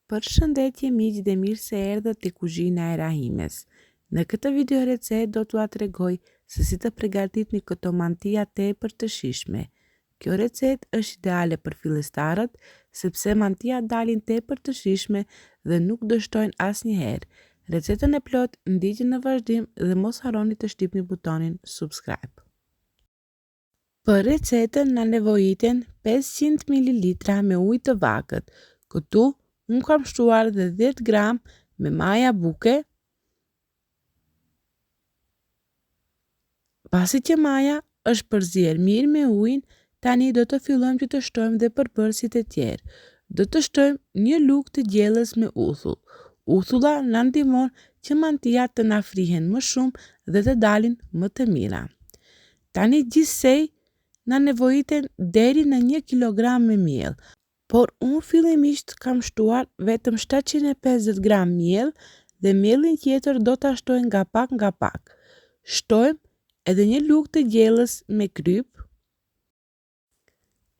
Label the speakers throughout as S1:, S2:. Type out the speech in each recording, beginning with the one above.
S1: Përshëndetje miq dhe mirë se erdhët te kuzhina e Rahimes. Në këtë video recetë do t'ua tregoj se si të përgatitni këto mantija tepër të shijshme. Kjo recetë është ideale për fillestarët sepse mantijat dalin tepër të shijshme dhe nuk dështojnë asnjëherë. Recetën e plot ndiqni në vazhdim dhe mos harroni të shtypni butonin subscribe. Për recetën na nevojiten 500 ml me ujë të vakët. Këtu unë kam shtuar dhe 10 gram me maja buke. Pasi që maja është përzier mirë me ujin, tani do të fillojmë që të shtojmë dhe përbërësit e tjerë. Do të shtojmë një lugë të gjellës me uthull. Uthulla na ndihmon që mantijat të na frihen më shumë dhe të dalin më të mira. Tani gjithsej na nevojiten deri në 1 kilogram me miell. Por unë fillimisht kam shtuar vetëm 750 gram miell dhe miellin tjetër do ta shtoj nga pak. Shtojmë edhe një lugë të gjellës me kryp.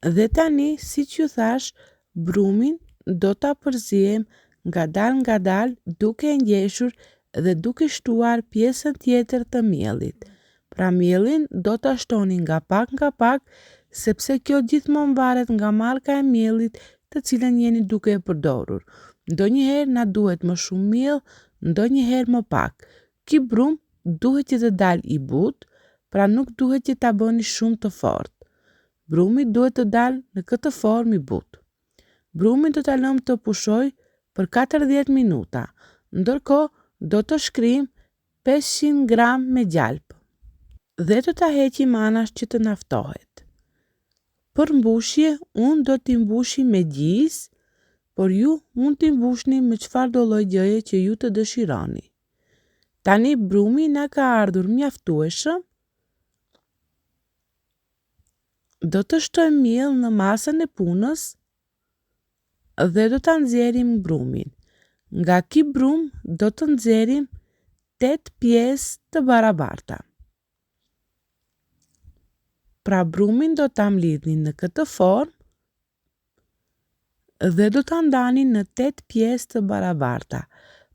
S1: Dhe tani, siç ju thash, brumin do ta përzihem ngadal duke e ngjeshur dhe duke shtuar pjesën tjetër të miellit. Pra miellin do ta shtoni nga pak sepse kjo gjithmonë varet nga marka e miellit të cilën jeni duke e përdorur. Ndonjëherë na duhet më shumë miell, ndonjëherë më pak. Ky brum duhet që të dalë i butë, pra nuk duhet që ta bëni shumë të fortë. Brumi duhet të dalë në këtë formë i butë. Brumin do ta lëmë të pushojë për 40 minuta. Ndërkohë do të shkrijmë 500 gram me gjalp. Dhe do ta heqim anash që të naftohet. Për mbushje, unë do t'i mbushi me gjisë, por ju mund t'i mbushni me çfarë do lloj gjëje që ju të dëshironi. Tani brumi na ka ardhur mjaftueshëm. Do të shtojmë miell në masën e punës dhe do ta nxjerrim brumin. Nga ky brum do të nxjerrim 8 pjesë të barabarta. Pra brumin do ta mlidhni në këtë formë dhe do ta ndani në 8 pjesë të barabarta.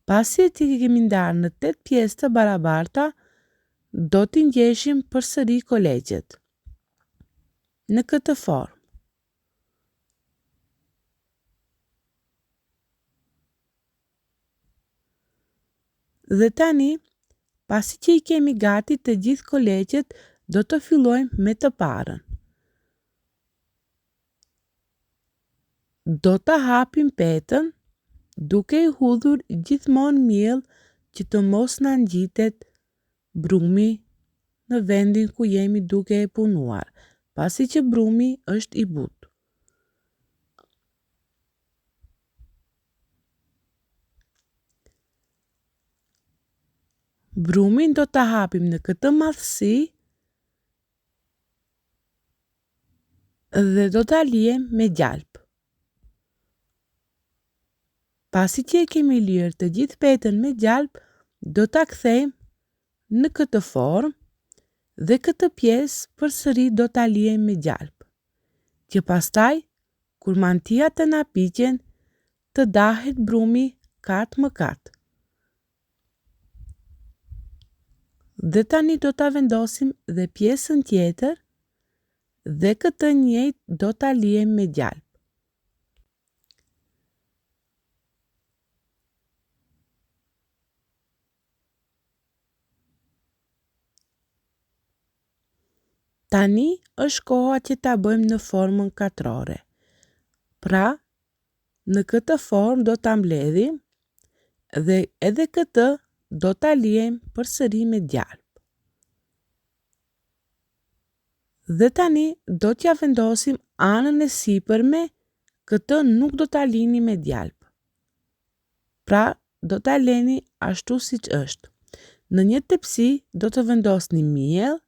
S1: Pasi ti kemi ndarë në 8 pjesë të barabarta, do t'i ngjeshim përsëri kolegjet. Në këtë formë. Dhe tani, pasi që i kemi gati të gjithë kolegjet, do të fillojmë me të parën. Do ta hapim petën duke i hudhur gjithmonë miell që të mos na ngjitet brumi në vendin ku jemi duke e punuar, pasi që brumi është i butë. Brumin do ta hapim në këtë madhësi dhe do ta lijem me gjalp. Pasi që e kemi lyer të gjithë petën me gjalp, do ta kthejmë në këtë formë dhe këtë pjesë përsëri do ta lijem me gjalp. Që pastaj, kur mantijat të na piqen, të dahet brumi kat më kat. Dhe tani do ta vendosim dhe pjesën tjetër dhe këtë njëjtë do ta lijem me gjalp. Tani është koha që ta bëjmë në formën katrore. Pra, në këtë formë do ta mbledhim dhe edhe këtë do ta lijem përsëri me gjalp. Dhe tani do t'ja vendosim anën e sipërme, këtë nuk do ta lini me gjalp. Pra, do ta leni ashtu siç është. Në një tepsi do të vendosni miell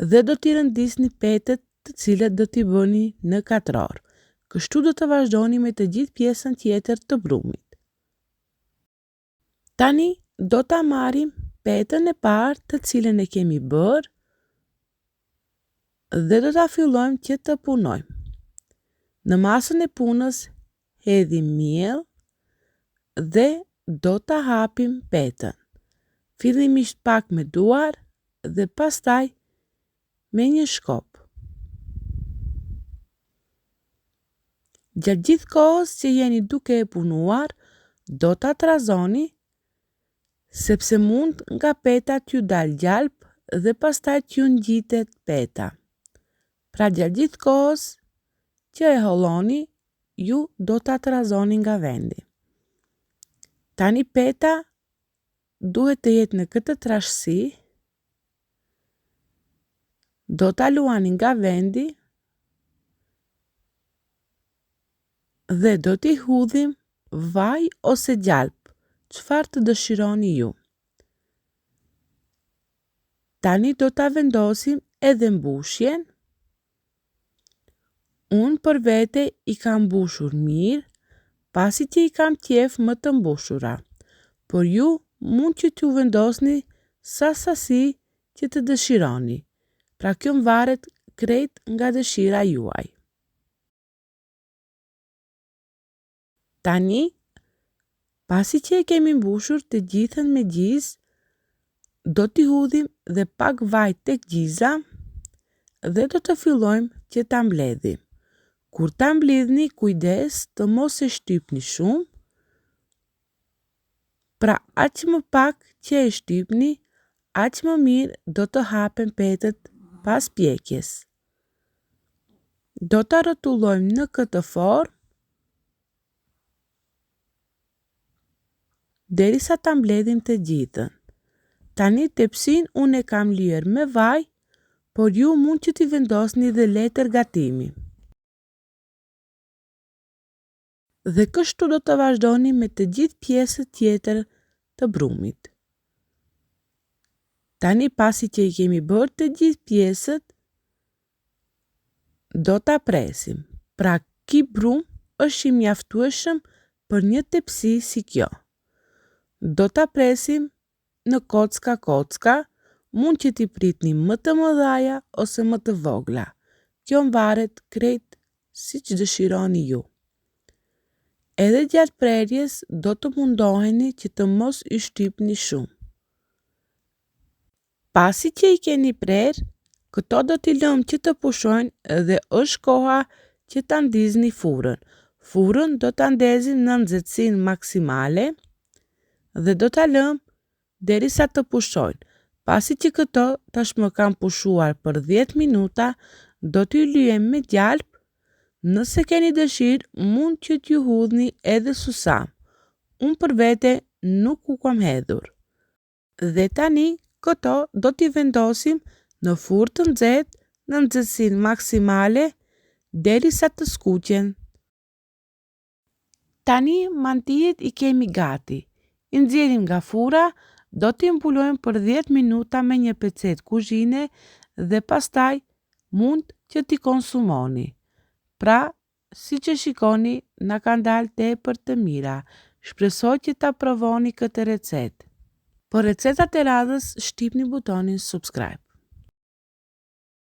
S1: dhe do t'i rëndisni petët të cilët do t'i bëni në katror. Kështu do të vazhdoni me të gjithë pjesën tjetër të brumit. Tani do ta marrim petën e parë të cilën e kemi bërë dhe do ta fillojmë që të punojmë. Në masën e punës hedhim miell dhe do ta hapim petën. Fillimisht pak me duar dhe pastaj me një shkop. Gjatë gjithë kohës që jeni duke e punuar, do ta trazoni, sepse mund nga peta t'ju dal gjalp dhe pastaj t'ju ngjitet peta. Pra gjatë gjithë kohës që e holloni, ju do ta trazoni nga vendi. Tani peta duhet të jetë në këtë trashësi, do ta luani nga vendi dhe do t'i hudhim vaj ose gjalp, çfarë të dëshironi ju. Tani do ta vendosim edhe mbushjen. Unë për vete i kam mbushur mirë, pasi që i kam qef më të mbushura, por ju mund që t'ju vendosni sa sasi që të dëshironi, pra kjo varet krejt nga dëshira juaj. Tani, pasi që e kemi mbushur të gjithën me gjizë, do t'i hudhim dhe pak vaj tek gjiza dhe do të fillojmë që ta mbledhim. Kur ta mblidhni, kujdes të mos e shtypni shumë, pra aq më pak që e shtypni, aq më mirë do të hapen petët pas pjekjes. Do ta rrotullojmë në këtë formë derisa ta mbledhim të gjithën. Tani tepsin unë e kam lyer me vaj, por ju mund që t'i vendosni dhe letër gatimi. Dhe kështu do të vazhdoni me të gjithë pjesët tjetër të brumit. Tani pasi që i kemi bërë të gjithë pjesët, do ta presim. Pra ky brum është i mjaftueshëm për një tepsi si kjo. Do ta presim në kocka, mund që t'i pritni më të mëdhaja ose më të vogla. Kjo varet krejt siç dëshironi ju. Edhe gjatë prerjes do të mundoheni që të mos i shtypni shumë. Pasi që i keni prerë, këto do t'i lëmë që të pushojnë dhe është koha që ta ndizni furrën. Furrën do ta ndezim në nxehtësinë maksimale dhe do ta lëmë derisa të pushojnë. Pasi që këto tashmë kanë pushuar për 10 minuta, do t'ju lyem me gjalp. Nëse keni dëshirë, mund që t'ju hudhni edhe susam. Unë për vete nuk u kam hedhur. Dhe tani, këto do t'i vendosim në furrë të nxehtë në nxehtësinë maksimale derisa të skuqen. Tani mantijet i kemi gati. I nxjerrim nga furra, do t'i mbulojmë për 10 minuta me një pecet kuzhine dhe pastaj mund që t'i konsumoni. Pra, si që shikoni, na kanë dalë tepër të mira. Shpresoj që ta provoni këtë recetë. Për recetat e radhës, shtypni butonin subscribe.